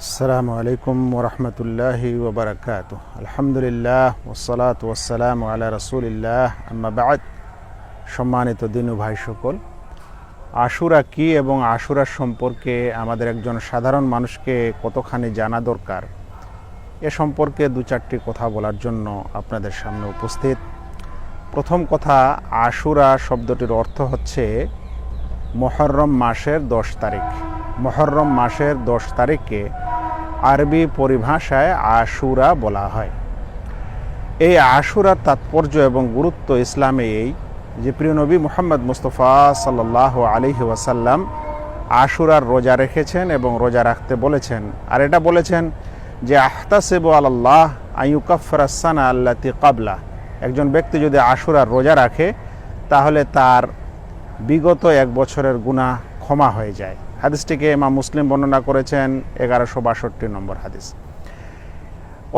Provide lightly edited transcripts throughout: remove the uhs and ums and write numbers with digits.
আসসালামু আলাইকুম ওরহমতুল্লাহি ওবরাকাতুহ। আলহামদুলিল্লাহ ওসসালাতু ওয়াসসালামু আলা রাসূলিল্লাহ, আম্মা বা'দ। সম্মানিত দিনু ভাই সকল, আশুরা কি এবং আশুরার সম্পর্কে আমাদের একজন সাধারণ মানুষকে কতখানি জানা দরকার, এ সম্পর্কে দু চারটি কথা বলার জন্য আপনাদের সামনে উপস্থিত। প্রথম কথা, আশুরা শব্দটির অর্থ হচ্ছে মুহররম মাসের 10 তারিখ। মুহররম মাসের 10 তারিখকে আরবি পরিভাষায় আশুরা বলা হয়। এই আশুরার তাৎপর্য এবং গুরুত্ব ইসলামে এই যে প্রিয় নবী মুহাম্মদ মুস্তাফা সাল্লাল্লাহু আলাইহি ওয়াসাল্লাম আশুরার রোজা রেখেছেন এবং রোজা রাখতে বলেছেন। আর এটা বলেছেন যে আহতাসিবু আলাল্লাহ আইয়ুকাফফিরাস সানা আল্লাতী ক্বাবলা। একজন ব্যক্তি যদি আশুরার রোজা রাখে তাহলে তার বিগত 1 বছরের গুনাহ ক্ষমা হয়ে যায়। হাদিসটিকে ইমাম মুসলিম বর্ণনা করেছেন, 1162 নম্বর হাদিস।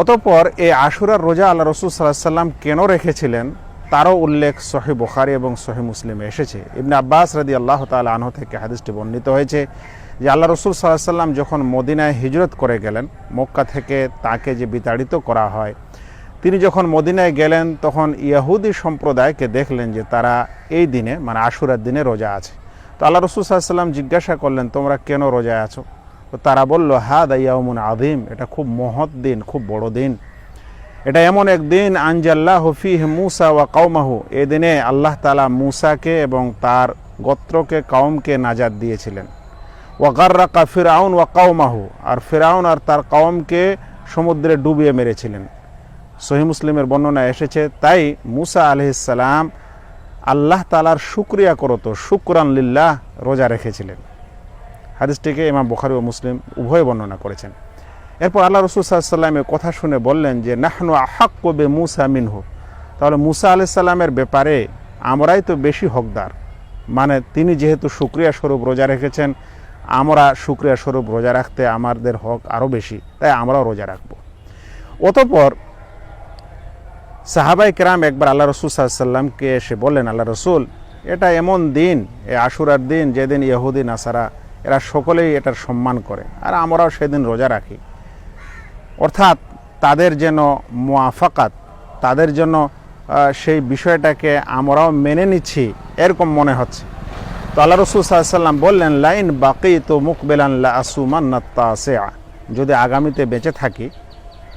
অতঃপর এই আশুরার রোজা আল্লাহ রাসূল সাল্লাল্লাহু আলাইহি ওয়াসাল্লাম কেন রেখেছিলেন তারও উল্লেখ সহিহ বুখারী এবং সহিহ মুসলিমে এসেছে। ইবনে আব্বাস রাদিয়াল্লাহু তাআলা আনহু থেকে হাদিসটি বর্ণিত হয়েছে যে আল্লাহ রাসূল সাল্লাল্লাহু আলাইহি ওয়াসাল্লাম যখন মদিনায় হিজরত করে গেলেন, মক্কা থেকে তাকে যে বিতাড়িত করা হয়, তিনি যখন মদিনায় গেলেন তখন ইহুদি সম্প্রদায়কে দেখলেন যে তারা এই দিনে মানে আশুরার দিনে রোজা আছে। তো আল্লাহ রাসূল সাল্লাল্লাহু আলাইহি ওয়াসাল্লাম জিজ্ঞাসা করলেন, তোমরা কেন রোজায় আছো? তো তারা বলল, হাদা ইয়াউমুন আযীম, এটা খুব মহৎ দিন, খুব বড় দিন। এটা এমন এক দিন আনজাল্লাহু ফীহি মূসা ওয়া কওমাহু, এই দিনে আল্লাহ তাআলা মূসাকে এবং তার গোত্রকে কওমকে নাজাত দিয়েছিলেন। ওয়া গাররাকা ফিরআউন ওয়া কওমাহু, আর ফিরআউন আর তার কওমকে সমুদ্রে ডুবিয়ে মেরেছিলেন। সহিহ মুসলিমের বর্ণনায় এসেছে, তাই মূসা আলাইহিস সালাম আল্লাহ তাআলার শুকরিয়া করত, শুকরান লিল্লাহ, রোজা রেখেছিলেন। হাদিসটিকে ইমাম বুখারী ও মুসলিম উভয় বর্ণনা করেছেন। এরপর আল্লাহ রাসূল সাল্লাল্লাহু আলাইহি ওয়াসাল্লামের কথা শুনে বললেন যে নাহনু আহাক্কু বিমূসা মিনহু, তাহলে মূসা আলাইহিস সালামের ব্যাপারে আমরাই তো বেশি হকদার। মানে তিনি যেহেতু শুকরিয়া স্বরূপ রোজা রেখেছেন, আমরা শুকরিয়া স্বরূপ রোজা রাখতে আমাদের হক আরও বেশি, তাই আমরাও রোজা রাখব। অতঃপর সাহাবায়ে কেরাম একবার আল্লাহ রাসূল সাল্লাল্লাহু আলাইহি ওয়াসাল্লামকে এসে বললেন, আল্লাহ রাসূল, এটা এমন দিন, এই আশুরার দিন, যেদিন ইহুদি নাসারা এরা সকলেই এটার সম্মান করে, আর আমরাও সেদিন রোজা রাখি। অর্থাৎ তাদের যেন মুআফাকাত, তাদের জন্য সেই বিষয়টাকে আমরাও মেনে নিচ্ছি এরকম মনে হচ্ছে। তো আল্লাহ রাসূল সাল্লাল্লাহু আলাইহি ওয়াসাল্লাম বললেন, লাইন বাকিতু মুকবিলান লা আসুমান্নাত তাসিআ, যদি আগামীতে বেঁচে থাকি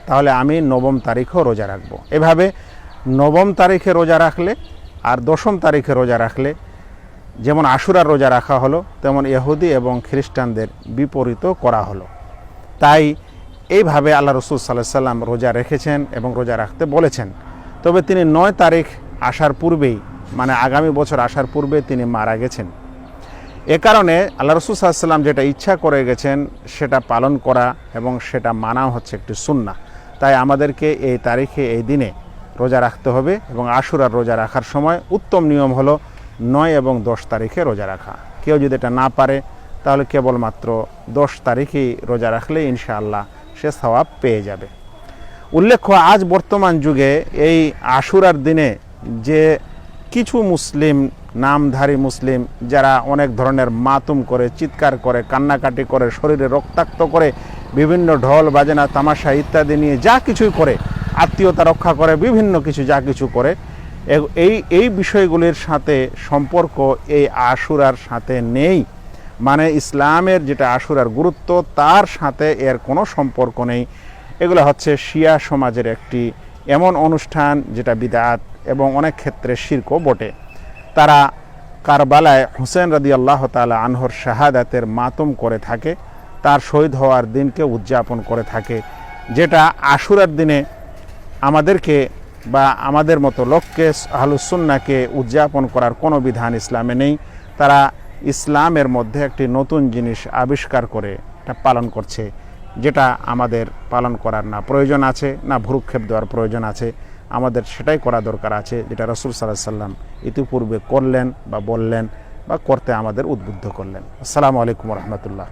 তাহলে আমি 9 তারিখও রোজা রাখবো। এভাবে 9 তারিখে রোজা রাখলে আর 10 তারিখে রোজা রাখলে যেমন আশুরার রোজা রাখা হলো, তেমন ইহুদি এবং খ্রিস্টানদের বিপরীত করা হলো। তাই এইভাবে আল্লাহ রাসূল সাল্লাল্লাহু আলাইহি ওয়াসাল্লাম রোজা রেখেছেন এবং রোজা রাখতে বলেছেন। তবে তিনি 9 তারিখ আসার পূর্বেই, মানে আগামী বছর আসার পূর্বে তিনি মারা গেছেন। এ কারণে আল্লাহ রাসূল সাল্লাল্লাহু আলাইহি ওয়াসাল্লাম যেটা ইচ্ছা করে গেছেন সেটা পালন করা এবং সেটা মানাও হচ্ছে একটি সুন্নাহ। তাই আমাদেরকে এই তারিখে, এই দিনে রোজা রাখতে হবে এবং আশুরার রোজা রাখার সময় উত্তম নিয়ম হলো 9 এবং 10 তারিখে রোজা রাখা। কেউ যদি এটা না পারে তাহলে কেবলমাত্র 10 তারিখেই রোজা রাখলে ইনশাআল্লাহ সে সওয়াব পেয়ে যাবে। উল্লেখ্য, আজ বর্তমান যুগে এই আশুরার দিনে যে কিছু মুসলিম, নামধারী মুসলিম, যারা অনেক ধরনের মাতুম করে, চিৎকার করে, কান্নাকাটি করে, শরীরে রক্তাক্ত করে, বিভিন্ন ঢোল বাজনা তামাশা ইত্যাদি নিয়ে যা কিছুই করে, আত্মীয়তা রক্ষা করে, বিভিন্ন কিছু যা কিছু করে, এই বিষয়গুলির সাথে সম্পর্ক এই আশুরার সাথে নেই। মানে ইসলামের যেটা আশুরার গুরুত্ব, তার সাথে এর কোনো সম্পর্ক নেই। এগুলো হচ্ছে শিয়া সমাজের একটি এমন অনুষ্ঠান যেটা বিদআত এবং অনেক ক্ষেত্রে শিরকও বটে। তারা কারবালায় হুসেন রাদিয়াল্লাহু তাআলা আনহুর শাহাদাতের মাতম করে থাকে, তার শহীদ হওয়ার দিনকে উদযাপন করে থাকে, যেটা আশুরার দিনে আমাদেরকে বা আমাদের মতো লোককে, আহলুস সুন্নাহকে উদযাপন করার কোনো বিধান ইসলামে নেই। তারা ইসলামের মধ্যে একটি নতুন জিনিস আবিষ্কার করে এটা পালন করছে, যেটা আমাদের পালন করার না প্রয়োজন আছে, না ভ্রুক্ষেপ দেওয়ার প্রয়োজন আছে। আমাদের সেটাই করা দরকার আছে যেটা রাসূল সাল্লাল্লাহু আলাইহি ওয়াসাল্লাম ইতিপূর্বে করলেন বা বললেন বা করতে আমাদের উদ্বুদ্ধ করলেন। আসসালামু আলাইকুম ওয়া রাহমাতুল্লাহ।